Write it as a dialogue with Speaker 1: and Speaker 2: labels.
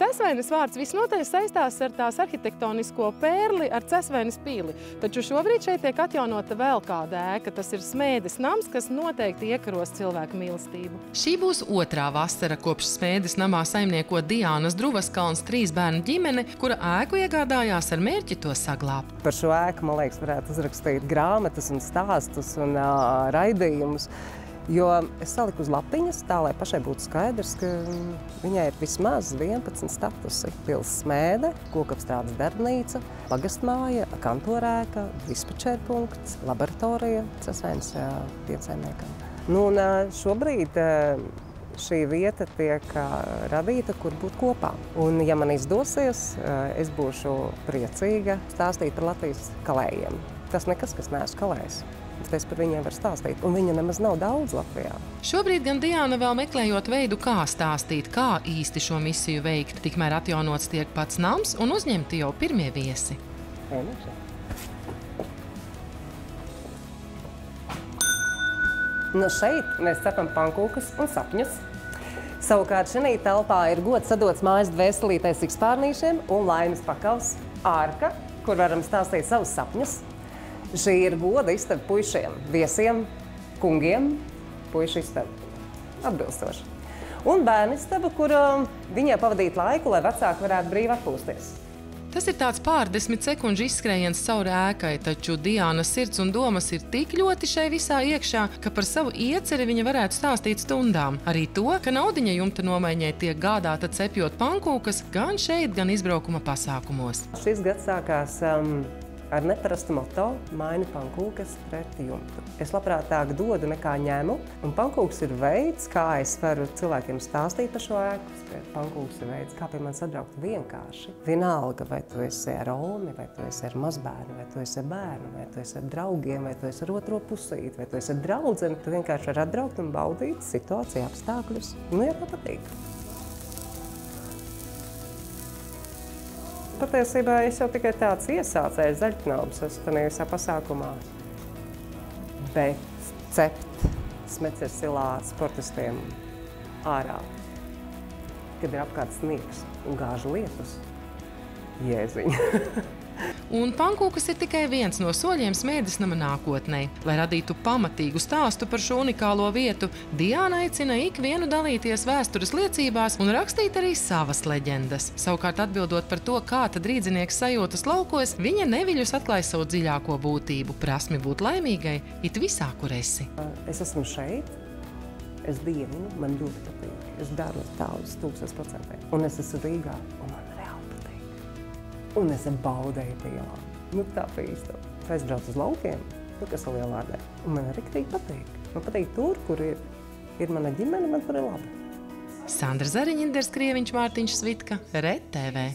Speaker 1: Cesvēnes vārds visnotaļ saistās ar tās arhitektonisko pērli ar Cesvēnes pili, taču šobrīd šeit tiek atjaunota vēl kāda ēka. Tas ir Smēdes nams, kas noteikti iekaros cilvēku mīlestību.
Speaker 2: Šī būs otrā vasara, kopš Smēdes namā saimnieko Diānas Druvaskalns 3 bērnu ģimene, kura ēku iegādājās ar mērķi to saglābt.
Speaker 3: Par šo ēku, man liekas, varētu uzrakstīt grāmatas un stāstus un raidījumus. Jo es saliku uz lapiņas tā, lai pašai būtu skaidrs, ka viņai ir vismaz 11 statusi. Pils Smēde, kokapstrādes darbnīca, pagastmāja, kantorēka, dispečērpunkts, laboratorija Cesvēnes piensaimniekam. Nu, un šobrīd šī vieta tiek radīta, kur būt kopā. Un, ja man izdosies, es būšu priecīga stāstīt par Latvijas kalējiem. Tas nekas, kas neesmu kalējis. Es par viņiem varu stāstīt, un viņa nemaz nav daudz Latvijā.
Speaker 2: Šobrīd gan Diāna vēl meklējot veidu, kā stāstīt, kā īsti šo misiju veikt. Tikmēr atjaunots tiek pats nams un uzņemti jau pirmie viesi.
Speaker 3: Nu šeit mēs cepam pankūkas un sapņus. Savukārt šī telpā ir gods sadots mājas dvēselītai Sikspārnīšiem un Laimes pakals ārka, kur varam stāstīt savus sapņus. Šī ir goda istaba puišiem, viesiem, kungiem, puišu istaba atbilstoši. Un bērnu istaba, kur viņai pavadīt laiku, lai vecāki varētu brīvi atpūsties.
Speaker 2: Tas ir tāds pārdesmit sekundžu izskrējiens cauri ēkai, taču Diānas sirds un domas ir tik ļoti šai visā iekšā, ka par savu ieceri viņa varētu stāstīt stundām. Arī to, ka naudiņa jumta nomaiņai tiek gādāta cepjot pankūkas gan šeit, gan izbraukuma pasākumos.
Speaker 3: Šis gads sākās ar neparastu moto maini pankūkas pret jumtu. Es labprātāk dodu nekā ņemu, un pankūks ir veids, kā es varu cilvēkiem stāstīt par šo ēku. Pankūks ir veids, kā pie manis atbraukt vienkārši. Vienalga, vai tu esi ar Olmi, vai tu esi ar mazbērnu, vai tu esi ar bērnu, vai tu esi ar draugiem, vai tu esi ar otro pusīti, vai tu esi ar draudzeni. Tu vienkārši vari atbraukt un baudīt situāciju, apstākļus. Nu, ja tev patīk. Patiesībā es jau tikai tāds iesācējs zaļknābs esmu tādā visā pasākumā. Bet cept Smēķeres silā sportistiem ārā, kad ir apkārt sniegs un gāžu lietus, jēziņ.
Speaker 2: Un pankūkas ir tikai viens no soļiem Smēdes nama nākotnē. Lai radītu pamatīgu stāstu par šo unikālo vietu, Diāna aicina ikvienu dalīties vēstures liecībās un rakstīt arī savas leģendas. Savukārt atbildot par to, kā tad rīdzinieks sajūtas laukos, viņa neviļus atklāja savu dziļāko būtību, prasmi būt laimīgai it visā, kur esi.
Speaker 3: Es esmu šeit, es dievinu, man ļoti patīk. Es daru tā uz 1000%. Un es esmu Rīgā, un man reāli patīk. Un es baudēju pilā. Nu tā pīstam. Es braucu uz laukiem, kas ir Lielvārdē. Un man arī patīk. Man patīk tur, kur ir mana ģimene, man tur ir labi.
Speaker 2: Sandra Zariņa, Inders Krieviņš, Mārtiņš Svitka, RED TV.